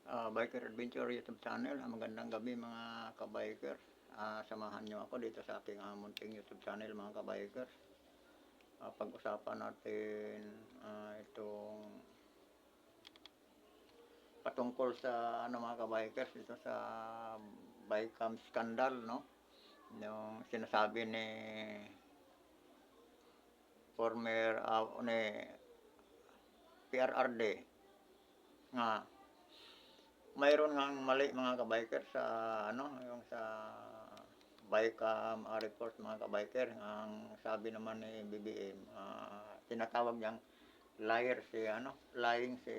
Biker Adventure YouTube channel. Magandang gabi mga kabiker. Samahan nyo ako dito sa aking munting YouTube channel mga kabiker. Pag-usapan natin itong patungkol sa mga kabikers dito sa Bicam scandal, no? Yung sinasabi ni former ni PRRD nga mayroon ngang mali mga kabiker sa yung sa Bicam report mga kabiker. Ang sabi naman ni BBM, tinatawag niyang liar si lying si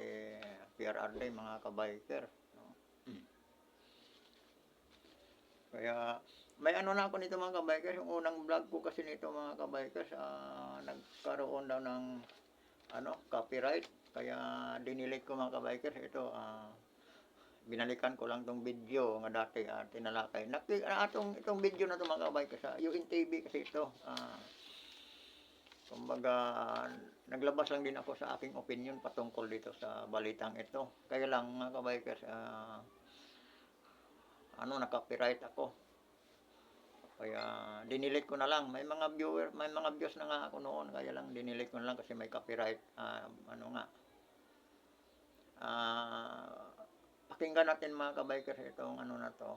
PRRD mga kabiker, no? Kaya may na ako nito mga kabiker, yung unang vlog ko kasi nito mga kabiker, nagkaroon daw ng copyright, kaya dinilit ko mga kabiker. Ito binalikan ko lang tong video nga dati tinalakay. Itong video na to mga kabiker sa UNTV kasi ito. Kumbaga naglabas lang din ako sa aking opinion patungkol dito sa balitang ito. Kaya lang mga kabikers, na-copyright ako. Kaya dinilit ko na lang. May mga views na nga ako noon, kaya lang dinilit ko na lang kasi may copyright. Pakinggan natin mga kabikers itong na to.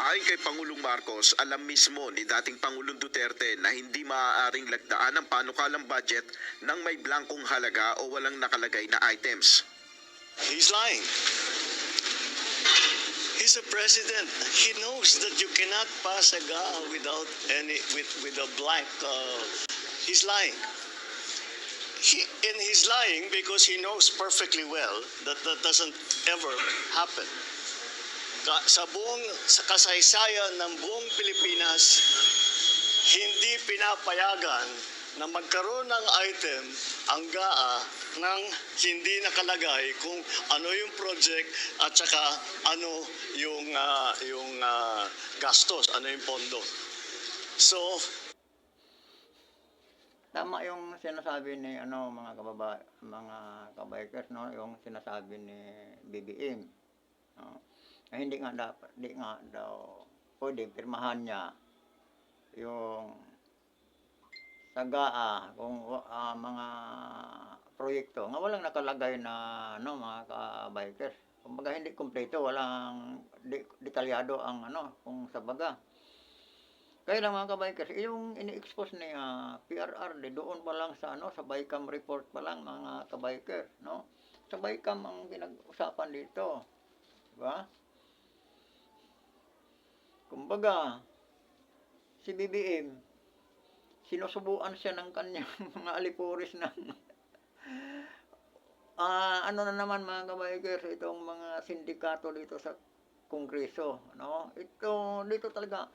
Ayon kay Pangulong Marcos, alam mismo ni dating Pangulong Duterte na hindi maaaring lagdaan ang panukalang budget nang may blankong halaga o walang nakalagay na items. He's lying. He's a president. He knows that you cannot pass a GAA without with a blank. He's lying. He's lying because he knows perfectly well that that doesn't ever happen. Sa kasaysayan ng buong Pilipinas, hindi pinapayagan na magkaroon ng item ang GAA nang hindi nakalagay kung ano yung project at saka ano yung gastos, ano yung pondo. So, tama yung sinasabi ni mga kabikers, no, yung sinasabi ni BBM, no? Hindi nga daw pwede pirmahan niya yung sa GAA kung mga proyekto nga walang nakalagay na mga kabikers. Kumbaga hindi kumpleto, walang detalyado ang kung sa baga. Kaya lang mga kabikers, yung ini-expose ni PRRD doon pa lang sa sa Bicam report pa lang mga kabikers, no? Sa Bicam ang pinag-usapan dito, di ba? Kumbaga si BBM, sinusubuan siya ng kanyang mga alipuris ng na naman mga kabikers, itong mga sindikato dito sa Kongreso, no? Ito dito talaga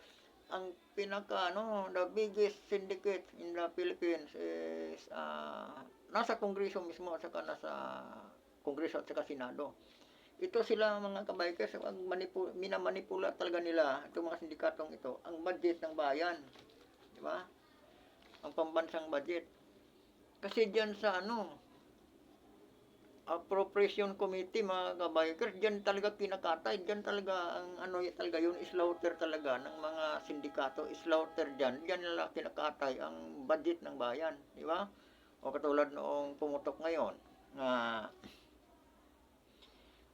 ang pinaka the biggest syndicate in the Philippines is nasa Kongreso mismo at saka nasa Kongreso at saka Senado. Ito sila mga kabikers, minamanipula talaga nila itong mga sindikatong ito ang budget ng bayan, di ba? Ang pambansang budget. Kasi diyan sa Appropriation Committee mga kabikers, diyan talaga kinakatay, diyan talaga ang talaga yun, slaughter talaga ng mga sindikato, slaughter diyan nila kinakatay ang budget ng bayan, di ba? O katulad noong pumutok ngayon na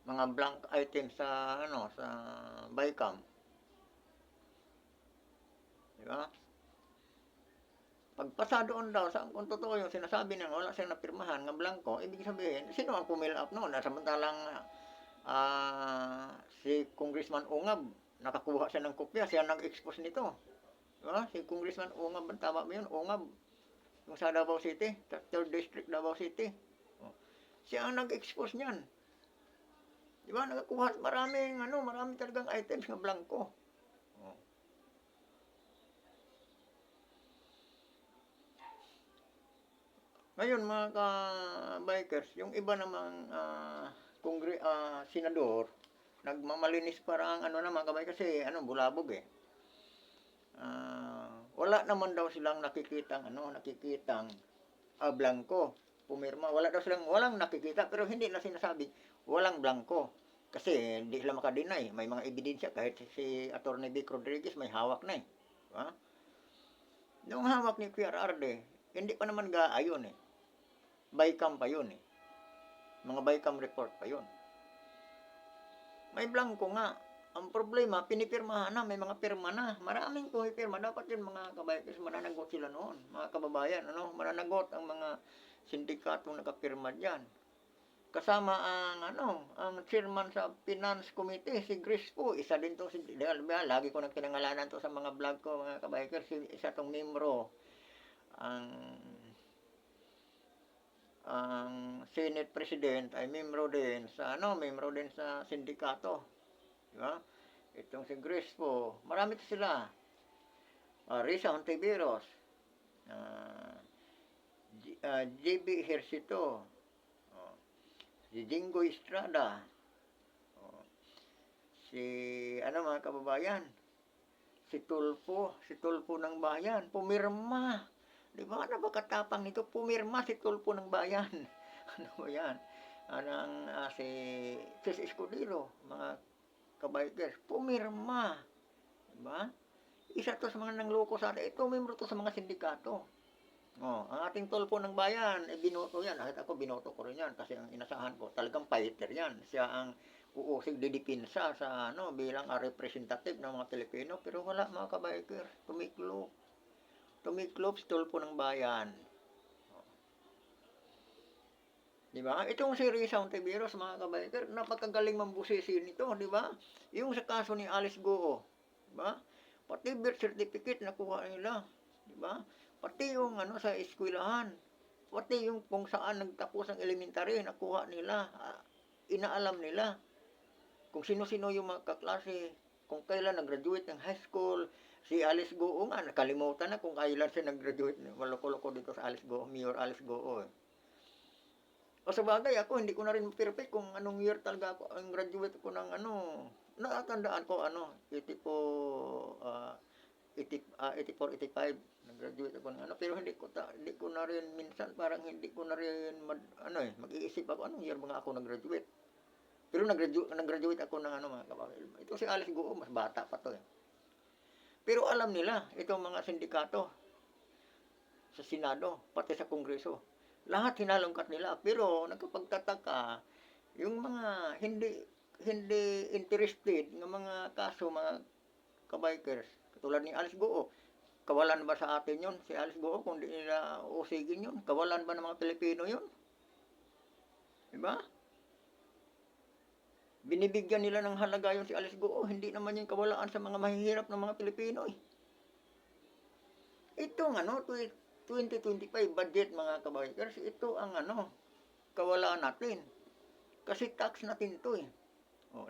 mga blank items sa sa Bicam, di ba? Pagpasa doon daw, kung totoo yung sinasabi niya, wala siyang napirmahan ng blanco, ibig sabihin, sino ang pumill up noon? Samantalang si Congressman Ungab, nakakuha siya ng kopya, siya nag-expose nito. Diba? Si Congressman Ungab, tama ba yun? Ungab, yung sa Davao City, 3rd District Davao City. Siya ang nag-expose niyan. Diba? Nakakuha maraming talagang items ng blanco. Ngayon mga ka-bikers, yung iba namang senador, nagmamalinis parang naman ka-bikers kasi bulabog eh. Wala naman daw silang nakikitang blanco. pumirma. Wala daw silang, walang nakikita, pero hindi na sinasabi, walang blanco. Kasi hindi sila makadeny. May mga ebidensya, kahit si Atty. Vic Rodriguez may hawak na eh. Diba? Nung hawak ni PRRD, hindi pa naman gaayon eh. Bycam pa yun eh. Mga bycam report pa yun. May blanco nga. Ang problema, pinipirmahan na, may mga pirma na. Maraming pumipirma. Dapat yun mga kabayan, mananagot sila noon. Mga kababayan, ano, mananagot ang mga sindikatong nakapirma dyan. Kasama ang chairman sa Finance Committee, si Crispo. Isa din to, lagi ko nang pinangalanan to sa mga vlog ko, mga kabayan, isa tong membro. Ang Senate President ay membro din sa sindikato. Diba? Itong si Crispo, marami sila. Risa Hontiveros, JB Ejercito, si Jingo Estrada, si mga kababayan, si Tulfo ng Bayan, pumirma. Di ba? Napakatapang nito, pumirma si Tulfo ng Bayan. Ano ba yan? Si Chis Escudero, mga kabaykers, pumirma. Diba? Isa to sa mga nangloko sa atin. Ito, membro to sa mga sindikato. Ang ating Tulfo ng Bayan, binoto yan. Kahit ako, binoto ko rin yan. Kasi ang inasahan ko, talagang fighter yan. Siya ang uusig didipinsa sa bilang representative ng mga Pilipino. Pero wala mga kabaykers. Tumiklop si Tulfo ng Bayan. Diba? Itong si Risa Hontiveros, mga kabaykers, napakagaling mambusisi nito, diba? Yung sa kaso ni Alice Goo, diba? Pati birth certificate nakuha nila, diba? Pati yung sa eskwelahan, pati yung kung saan nagtapos ang elementary, nakuha nila, inaalam nila. Kung sino-sino yung mga kaklase, kung kailan nag-graduate ng high school. Si Alice Goo nga, nakalimutan na kung kailan siya nag-graduate. Maloko-loko dito sa Alice Goo, Mayor Alice Goo. O sa bagay, ako hindi ko na rin perfect kung anong year talaga ako ang graduate ko ng nakatandaan ko 84, 85 nag-graduate ako ng pero hindi ko na rin minsan parang hindi ko na rin mag-iisip ako anong year mga ako nag-graduate. Pero nag-graduate ako ng mga kababayan. Ito si Alice Goo, mas bata pa to eh. Pero alam nila itong mga sindikato sa Senado, pati sa Kongreso. Lahat hinalungkat nila, pero nagkapagtataka yung mga hindi interested ng mga kaso, mga kabaykers, katulad ni Alice Goo. Kawalan ba sa atin yun, si Alice Goo, kung di nila usigin yun? Kawalan ba ng mga Pilipino yun? Diba? Binibigyan nila ng halaga yun si Alice Goo, hindi naman yung kawalaan sa mga mahihirap ng mga Pilipino eh. Itong 2025 budget mga kabaykers, ito ang kawalaan natin. Kasi tax natin to eh.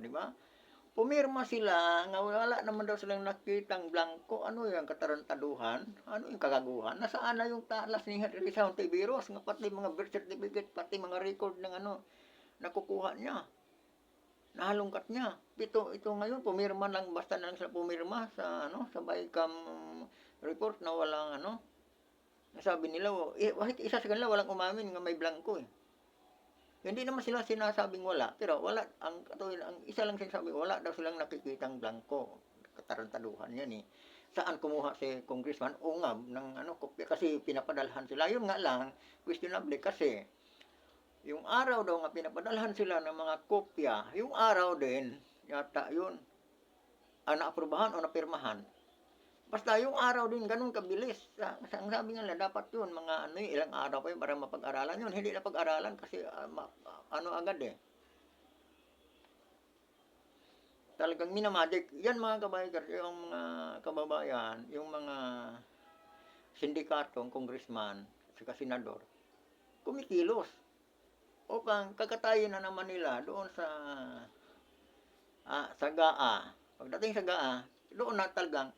Di ba? Pumirma sila, nga wala naman daw silang nakitang blanco. Ano yung katarantaduhan? Ano yung kagaguhan? Nasaan na yung talas ni Risa Hontiveros? Nga pati mga birth certificate, pati mga record ng nakukuha niya. Nahalungkat niya. Ito ngayon, pumirma lang, basta na lang sila pumirma sa bycam report na walang sabi nila, kahit isa sa kanila walang umamin nga may blanco eh. Hindi naman sila sinasabing wala, pero wala, ang isa lang sinasabi, wala daw silang nakikitang blanco. Katarantaduhan yan eh. Saan kumuha si congressman? Ungab ng kopya kasi pinapadalhan sila. Yun nga lang, questionable kasi yung araw daw nga pinapadalhan sila ng mga kopya, yung araw din, yata yun, naaprubahan o napirmahan. Basta yung araw din ganun kabilis. Ang sabi nga nila, dapat yun, mga ilang araw pa yun para mapag-aralan yun. Hindi na pag-aralan kasi agad eh. Talagang minamagic. Yan mga kabaykers, yung mga kababayan, yung mga sindikatong, congressman, saka senador, kumikilos. O kakatayin na naman nila doon sa GAA. Pagdating sa GAA, doon na talagang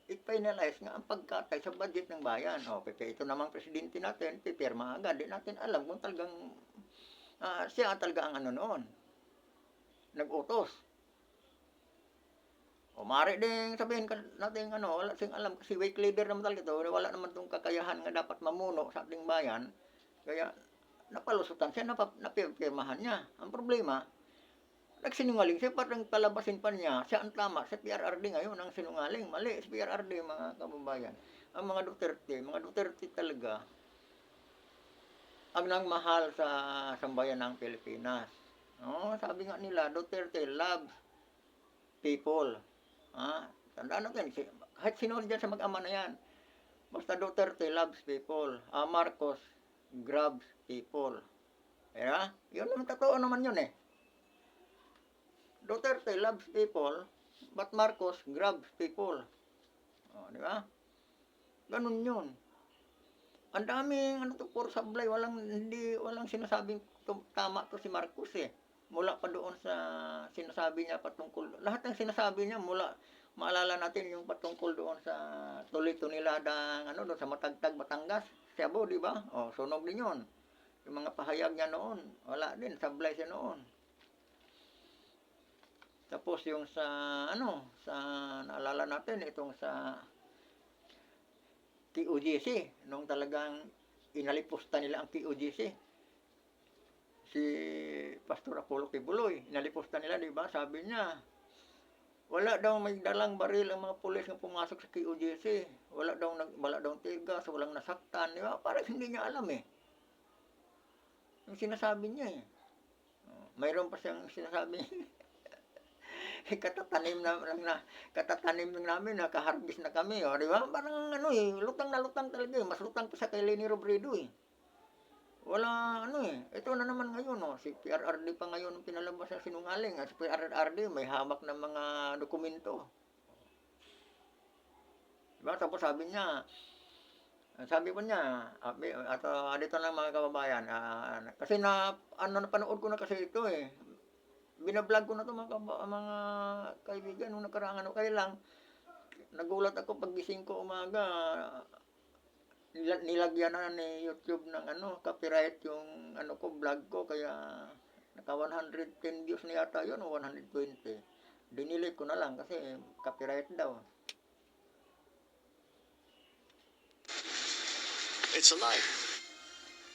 i-finalize nga ang pagkatay sa budget ng bayan. Ito namang presidente natin, pipirma agad. Di natin alam kung talagang siya talaga ang noon. Nag-utos. Mari din sabihin natin wala siyang alam kasi weak leader naman talaga ito. Wala naman itong kakayahan nga dapat mamuno sa ating bayan. Kaya napalusutan siya, napipirmahan niya. Ang problema, nagsinungaling siya, parang palabasin pa niya, siya ang tama, sa PRRD ngayon ang sinungaling, mali, sa PRRD mga kababayan. Ang mga Duterte talaga, ang nangmahal sa sambayan ng Pilipinas. No, sabi nga nila, Duterte loves people. Tandaan natin, kahit sino dyan sa mag-ama na yan, basta Duterte loves people. Marcos grabs people. Kaya, yun naman totoo naman yun eh. Duterte loves people, but Marcos grabs people. Di ba? Ganun yun. Ang daming for sablay, walang sinasabing tama to si Marcos eh. Mula pa doon sa sinasabi niya patungkol, lahat ng sinasabi niya maalala natin yung patungkol doon sa Tulito nila doon sa Matagtag, Batangas, Cebu, di ba? Sunog din yun. Yung mga pahayag niya noon, wala din, sablay siya noon. Tapos yung sa naalala natin itong sa QGC, nung talagang inalipusta nila ang QGC. Si Pastor Apollo Kibuloy, inalipusta nila, di ba? Sabi niya, wala daw may dalang baril ang mga pulis na pumasok sa QGC. Wala daw tigas, walang nasaktan, di ba? Parang hindi niya alam eh. Yung sinasabi niya eh. Mayroon pa siyang sinasabi. Katatanim lang namin, nakaharbis na kami, di ba? Parang lutang na lutang talaga eh. Mas lutang pa sa kay Leni Robredo eh. Wala ito na naman ngayon si PRRD pa ngayon ang pinalabas ng sinungaling. At si PRRD may hawak ng mga dokumento. Diba? Tapos sabi pa niya, dito lang mga kababayan, kasi napanood ko na kasi ito eh. Binablog ko na ito mga kaibigan nung nakaraan kaya lang nagulat ako paggising ko umaga, nilagyan na ni YouTube ng copyright yung vlog ko, kaya naka 110 views na yata yun o 120. Dinilit ko na lang kasi copyright daw. It's a lie.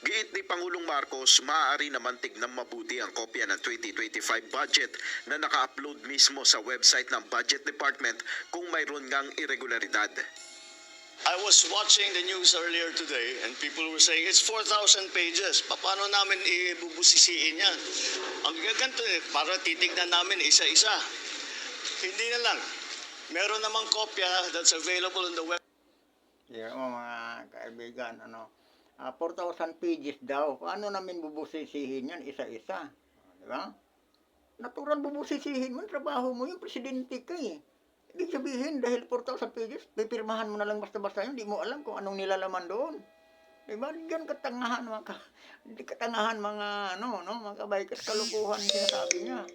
Giit ni Pangulong Marcos, maaari naman tignan mabuti ang kopya ng 2025 budget na naka-upload mismo sa website ng Budget Department kung mayroon ngang irregularidad. I was watching the news earlier today and people were saying it's 4,000 pages. Paano namin ibubusisiin yan? Ang ganito para titignan namin isa-isa. Hindi na lang. Meron namang kopya that's available on the web. Mga kaibigan, 4,000 pages daw. Paano namin bubusisihin yan isa-isa? Di ba? Natural bubusisihin mo, trabaho mo yung presidente ka eh. Ibig sabihin, dahil 4,000 pages, pipirmahan mo na lang basta-basta yun, hindi mo alam kung anong nilalaman doon. Di ba? Diyan katangahan, mga kabikers, kalukuhan yung sinasabi niya.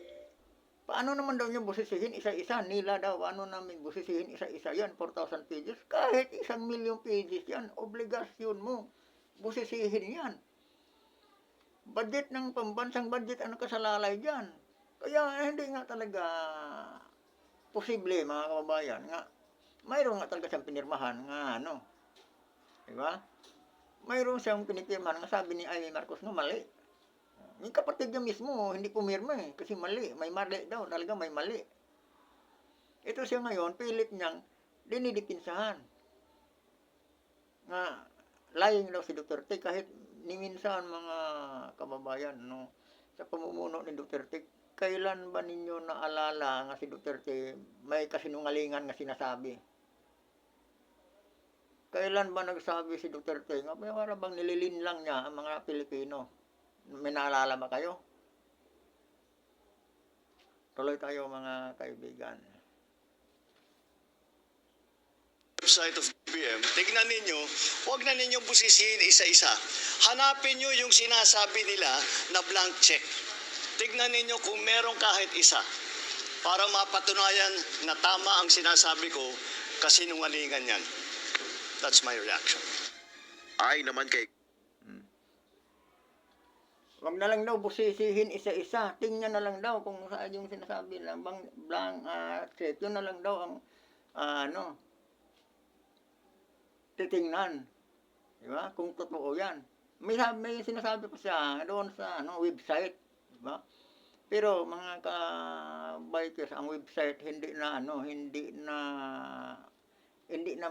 Paano naman daw niya busisihin isa-isa? Nila daw, paano namin busisihin isa-isa yan? 4,000 pages? Kahit 1,000,000 pages yan, obligasyon mo. Busisihin yan. Budget ng pambansang budget ang nakasalalay dyan. Kaya hindi nga talaga posible mga kababayan nga. Mayroon nga talaga siyang pinirmahan nga diba? Mayroon siyang pinipirmahan nga sabi ni Amy Marcos mali. Yung kapatid niya mismo hindi pumirma eh kasi mali. May mali daw, talaga may mali. Ito siya ngayon, pilit niyang dinidipinsahan. Nga lying daw si Duterte kahit ni minsan mga kababayan sa pamumuno ni Duterte, kailan ba ninyo naalala nga si Duterte may kasinungalingan nga sinasabi? Kailan ba nagsabi si Duterte nga para bang nililinlang niya ang mga Pilipino? May naalala ba kayo? Tuloy tayo mga kaibigan. Website of BBM, tignan ninyo, huwag na ninyong busisihin isa-isa. Hanapin nyo yung sinasabi nila na blank check. Tignan ninyo kung meron kahit isa para mapatunayan na tama ang sinasabi ko kasi nungalingan yan. That's my reaction. Ay naman kay Wag na lang daw busisihin isa-isa. Tingnan na lang daw kung saan yung sinasabi lang blank check. Yun na lang daw ang titingnan. Di ba? Kung totoo yan. may sinasabi pa siya doon sa ano, website, 'di ba? Pero mga ka-bikers, ang website hindi na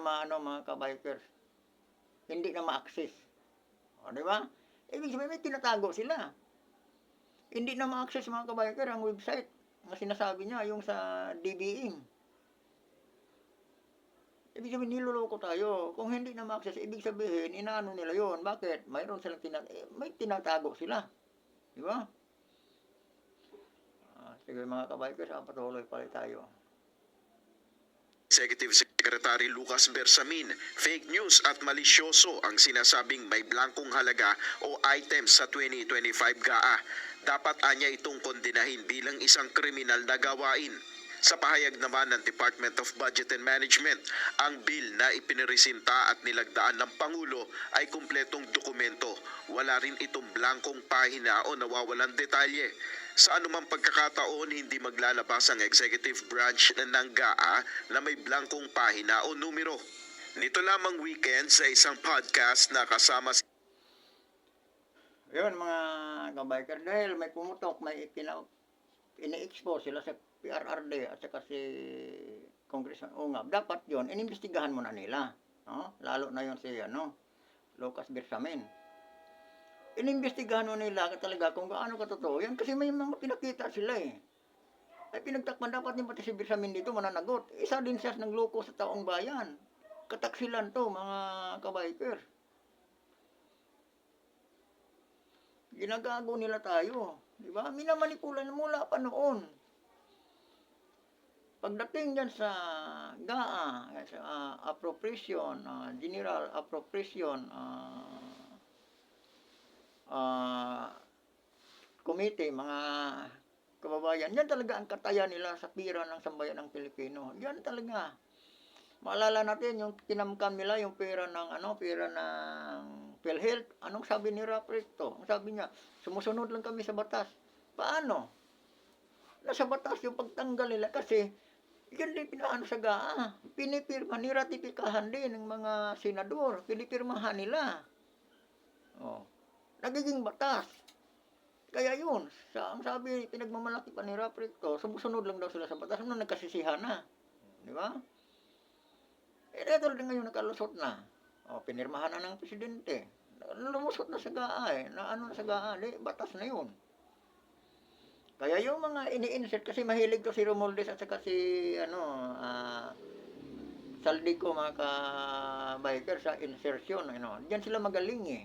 maano mga ka-bikers, hindi na ma-access. O, 'di ba? Ibig sabihin may tinatago sila. Hindi na ma-access mga ka-biker ang website na sinasabi niya, yung sa DBM. Ibig sabihin niloloko tayo. Kung hindi na ma-access, ibig sabihin inaano nila yon. Bakit? Mayroon silang may tinatago sila. 'Di ba? Sige mga ka-bikers, patuloy pala tayo. Executive Secretary Lucas Bersamin, fake news at malisyoso ang sinasabing may blankong halaga o items sa 2025 GAA. Dapat anya itong kondenahin bilang isang kriminal na gawain. Sa pahayag naman ng Department of Budget and Management, ang bill na ipiniresinta at nilagdaan ng Pangulo ay kumpletong dokumento. Wala rin itong blankong pahina o nawawalan detalye. Sa anumang pagkakataon, hindi maglalabas ang executive branch ng GAA na may blankong pahina o numero. Nito lamang weekend sa isang podcast na kasama si Yun mga ka-biker, dahil may pumutok, ini-expose sila sa PRRD at saka si Congressman Ungab. Dapat yun, inimbestigahan muna nila. No? Lalo na yun si Lucas Bersamin. Inimbestigahan mo nila talaga kung gaano katotoo yan kasi may mga pinakita sila eh. Ay pinagtakpan dapat din pati si Bersamin dito mananagot. Isa din siya ng loko sa taong bayan. Kataksilan to mga ka-biker. Ginagago nila tayo. Di ba? Minamanipulan mula pa noon. Pagdating dyan sa GAA, sa appropriation, general appropriation, committee, mga kababayan, yan talaga ang katayan nila sa pira ng sambayan ng Pilipino. Yan talaga. Maalala natin yung kinamkam nila, yung pera ng PhilHealth. Anong sabi ni Raprito? Ang sabi niya, sumusunod lang kami sa batas. Paano? Nasa batas yung pagtanggal nila kasi yan din pinaano sa GAA. Pinipirma, niratipikahan din ng mga senador. Pinipirmahan nila. Oh. Nagiging batas. Kaya yun, ang sabi, pinagmamalaki pa ni Raprito, sumusunod lang daw sila sa batas, nung nagkasisihan na. Di ba? Ito rin ngayon nakalusot na. O, pinirmahan na ng presidente. Lumusot na sa GAA eh. Na sa GAA, batas na yun. Kaya yung mga ini-insert, kasi mahilig to si Romualdez at saka si, Saldico mga ka-biker sa insertion. Diyan sila magaling eh.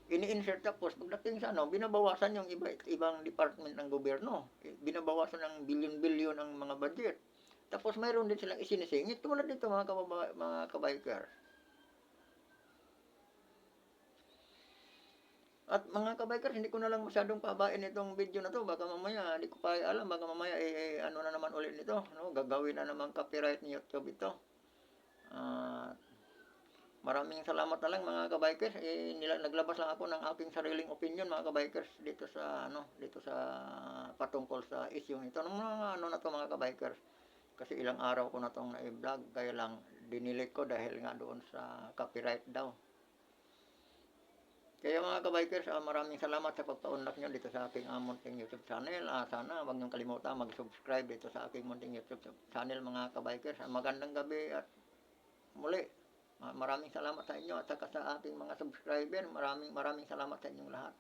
Ini-insert tapos pagdating sa binabawasan yung ibang department ng gobyerno. Binabawasan ng bilyon-bilyon ang mga budget. Tapos mayroon din silang isinisingit tulad dito mga ka-biker. At mga ka-biker, hindi ko na lang masyadong pahabain itong video na to. Baka mamaya, hindi ko pa alam, baka mamaya ano na naman ulit nito. Gagawin na naman copyright ni YouTube ito. Maraming salamat na lang mga ka-bikers. Naglabas lang ako ng aking sariling opinion mga ka-bikers dito sa patungkol sa issue ito. Ng mga na to mga ka-bikers. Kasi ilang araw ko na tong na-vlog kaya lang dinilit ko dahil nga doon sa copyright daw. Kaya mga ka-bikers, maraming salamat sa pagpaunlak nyo dito sa aking munting YouTube channel. Sana huwag nyo kalimutan mag-subscribe dito sa aking munting YouTube channel mga ka-bikers. Magandang gabi at muli. Maraming salamat sa inyo at saka sa ating mga subscriber. Maraming salamat sa inyong lahat.